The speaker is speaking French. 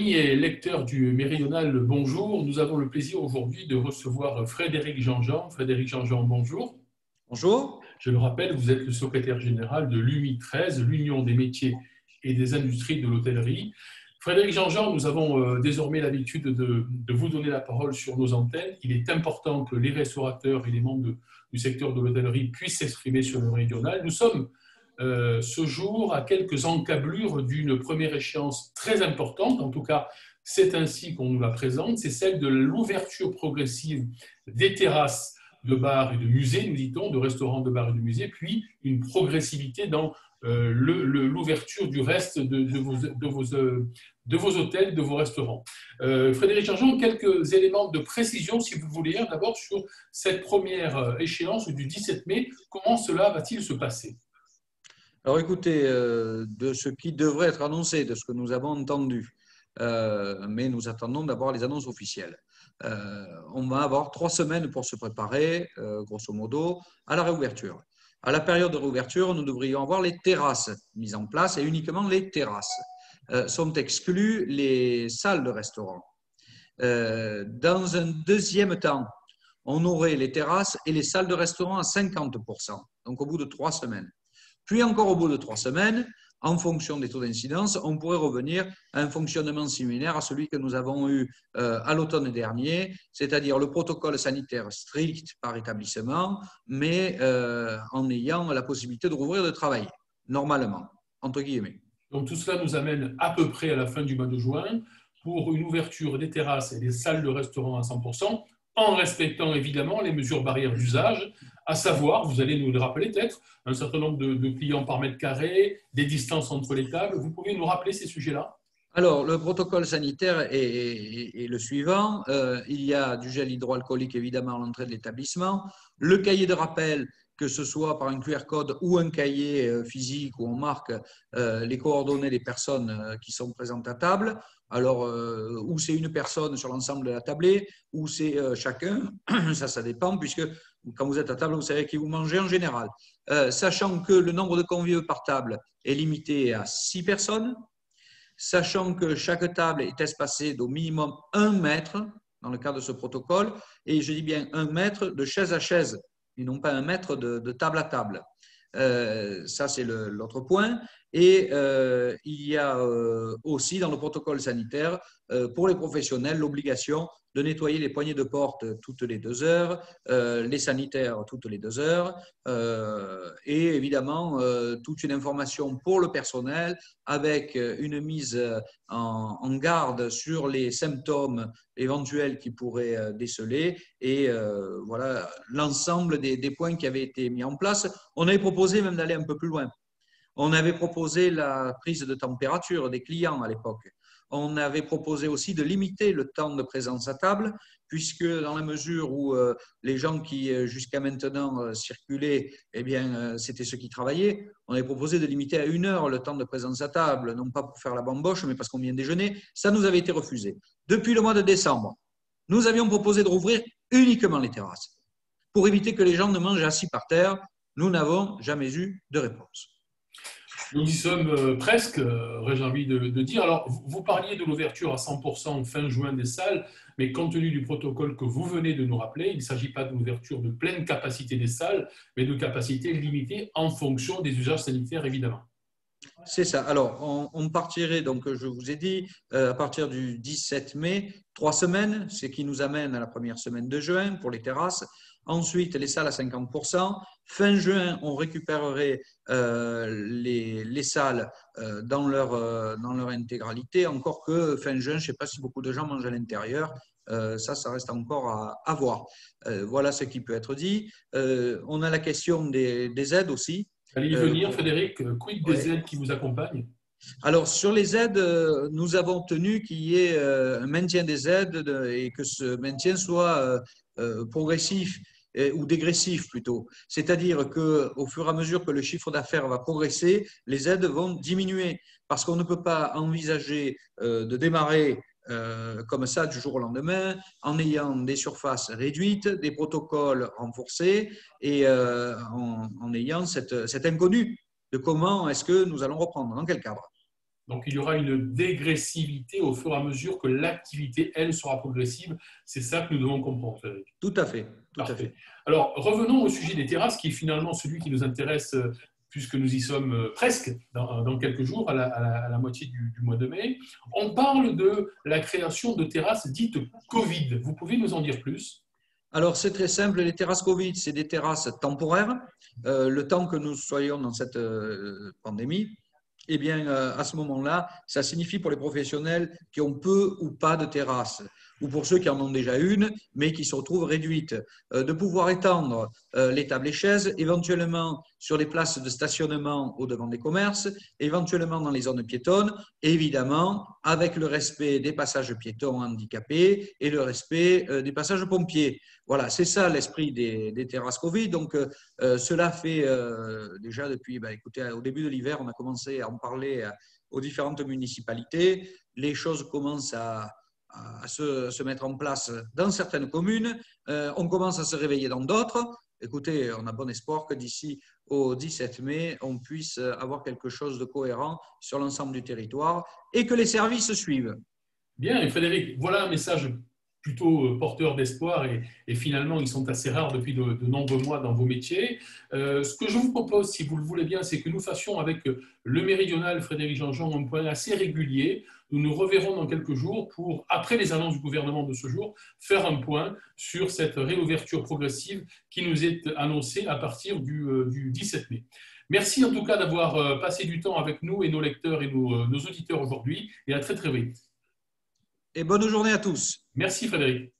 amis et lecteurs du Méridional, bonjour. Nous avons le plaisir aujourd'hui de recevoir Frédéric Jean-Jean. Frédéric Jean-Jean, bonjour. Bonjour. Je le rappelle, vous êtes le secrétaire général de l'UMI 13, l'Union des métiers et des industries de l'hôtellerie. Frédéric Jean-Jean, nous avons désormais l'habitude de vous donner la parole sur nos antennes. Il est important que les restaurateurs et les membres du secteur de l'hôtellerie puissent s'exprimer sur le Méridional. Nous sommes ce jour à quelques encablures d'une première échéance très importante, en tout cas c'est ainsi qu'on nous la présente, c'est celle de l'ouverture progressive des terrasses de bars et de musées, nous dit-on, de restaurants, de bars et de musées, puis une progressivité dans l'ouverture du reste de vos hôtels, de vos restaurants. Frédéric Jean-Jean, quelques éléments de précision, si vous voulez, d'abord sur cette première échéance du 17 mai, comment cela va-t-il se passer ? Alors écoutez, de ce qui devrait être annoncé, de ce que nous avons entendu, mais nous attendons d'abord les annonces officielles. On va avoir 3 semaines pour se préparer, grosso modo, à la réouverture. À la période de réouverture, nous devrions avoir les terrasses mises en place et uniquement les terrasses. Sont exclues les salles de restaurant. Dans un deuxième temps, on aurait les terrasses et les salles de restaurant à 50%, donc au bout de 3 semaines. Puis encore au bout de 3 semaines, en fonction des taux d'incidence, on pourrait revenir à un fonctionnement similaire à celui que nous avons eu à l'automne dernier, c'est-à-dire le protocole sanitaire strict par établissement, mais en ayant la possibilité de rouvrir de travailler, normalement, entre guillemets. Donc tout cela nous amène à peu près à la fin du mois de juin pour une ouverture des terrasses et des salles de restaurant à 100%, en respectant évidemment les mesures barrières d'usage, à savoir, vous allez nous le rappeler peut-être, un certain nombre de clients par mètre carré, des distances entre les tables. Vous pouvez nous rappeler ces sujets-là ? Alors, le protocole sanitaire est le suivant. Il y a du gel hydroalcoolique, évidemment, à l'entrée de l'établissement. Le cahier de rappel, que ce soit par un QR code ou un cahier physique où on marque les coordonnées des personnes qui sont présentes à table. Alors, ou c'est une personne sur l'ensemble de la tablée, ou c'est chacun, ça dépend, puisque quand vous êtes à table, vous savez qui vous mangez en général. Sachant que le nombre de convives par table est limité à 6 personnes, sachant que chaque table est espacée d'au minimum 1 mètre dans le cadre de ce protocole, et je dis bien 1 mètre de chaise à chaise, et non pas 1 mètre de table à table. Ça, c'est l'autre point. Et il y a aussi dans le protocole sanitaire, pour les professionnels, l'obligation de nettoyer les poignées de porte toutes les 2 heures, les sanitaires toutes les 2 heures, et évidemment toute une information pour le personnel avec une mise en garde sur les symptômes éventuels qui pourraient déceler et voilà l'ensemble des points qui avaient été mis en place. On avait proposé même d'aller un peu plus loin. On avait proposé la prise de température des clients à l'époque. On avait proposé aussi de limiter le temps de présence à table, puisque dans la mesure où les gens qui jusqu'à maintenant circulaient, eh bien, c'était ceux qui travaillaient, on avait proposé de limiter à 1 heure le temps de présence à table, non pas pour faire la bamboche, mais parce qu'on vient déjeuner. Ça nous avait été refusé. Depuis le mois de décembre, nous avions proposé de rouvrir uniquement les terrasses, pour éviter que les gens ne mangent assis par terre. Nous n'avons jamais eu de réponse. Nous y sommes presque, j'ai envie de dire. Alors, vous parliez de l'ouverture à 100% fin juin des salles, mais compte tenu du protocole que vous venez de nous rappeler, il ne s'agit pas d'une ouverture de pleine capacité des salles, mais de capacité limitée en fonction des usages sanitaires, évidemment. C'est ça. Alors, on partirait, donc je vous ai dit, à partir du 17 mai, 3 semaines, ce qui nous amène à la première semaine de juin pour les terrasses. Ensuite, les salles à 50%. Fin juin, on récupérerait les salles dans leur intégralité. Encore que fin juin, je ne sais pas si beaucoup de gens mangent à l'intérieur. Ça reste encore à voir. Voilà ce qui peut être dit. On a la question des aides aussi. Allez y venir, Frédéric. Quid des Ouais. aides qui vous accompagnent ? Alors, sur les aides, nous avons tenu qu'il y ait un maintien des aides et que ce maintien soit progressif ou dégressif plutôt. C'est-à-dire qu'au fur et à mesure que le chiffre d'affaires va progresser, les aides vont diminuer parce qu'on ne peut pas envisager de démarrer comme ça du jour au lendemain en ayant des surfaces réduites, des protocoles renforcés et en ayant cet inconnu de comment est-ce que nous allons reprendre, dans quel cadre. Donc, il y aura une dégressivité au fur et à mesure que l'activité, elle, sera progressive. C'est ça que nous devons comprendre, Frédéric. Tout à fait. Tout à Parfait. fait. Alors, revenons au sujet des terrasses, qui est finalement celui qui nous intéresse, puisque nous y sommes presque dans quelques jours, à la moitié du mois de mai. On parle de la création de terrasses dites Covid. Vous pouvez nous en dire plus? Alors, c'est très simple. Les terrasses Covid, c'est des terrasses temporaires. Le temps que nous soyons dans cette pandémie, eh bien, à ce moment-là, ça signifie pour les professionnels qui ont peu ou pas de terrasse, ou pour ceux qui en ont déjà une, mais qui se retrouvent réduites, de pouvoir étendre les tables et chaises, éventuellement sur les places de stationnement au devant des commerces, éventuellement dans les zones piétonnes, et évidemment avec le respect des passages piétons handicapés et le respect des passages pompiers. Voilà, c'est ça l'esprit des terrasses Covid. Donc, cela fait déjà depuis, écoutez, au début de l'hiver, on a commencé à en parler aux différentes municipalités. Les choses commencent à se mettre en place dans certaines communes. On commence à se réveiller dans d'autres. Écoutez, on a bon espoir que d'ici au 17 mai, on puisse avoir quelque chose de cohérent sur l'ensemble du territoire et que les services suivent. Bien, et Frédéric, voilà un message plutôt porteur d'espoir et finalement, ils sont assez rares depuis de nombreux mois dans vos métiers. Ce que je vous propose, si vous le voulez bien, c'est que nous fassions avec le méridional Frédéric Jean-Jean un point assez régulier. Nous nous reverrons dans quelques jours pour, après les annonces du gouvernement de ce jour, faire un point sur cette réouverture progressive qui nous est annoncée à partir du 17 mai. Merci en tout cas d'avoir passé du temps avec nous et nos lecteurs et nos auditeurs aujourd'hui et à très très vite. Et bonne journée à tous. Merci Frédéric.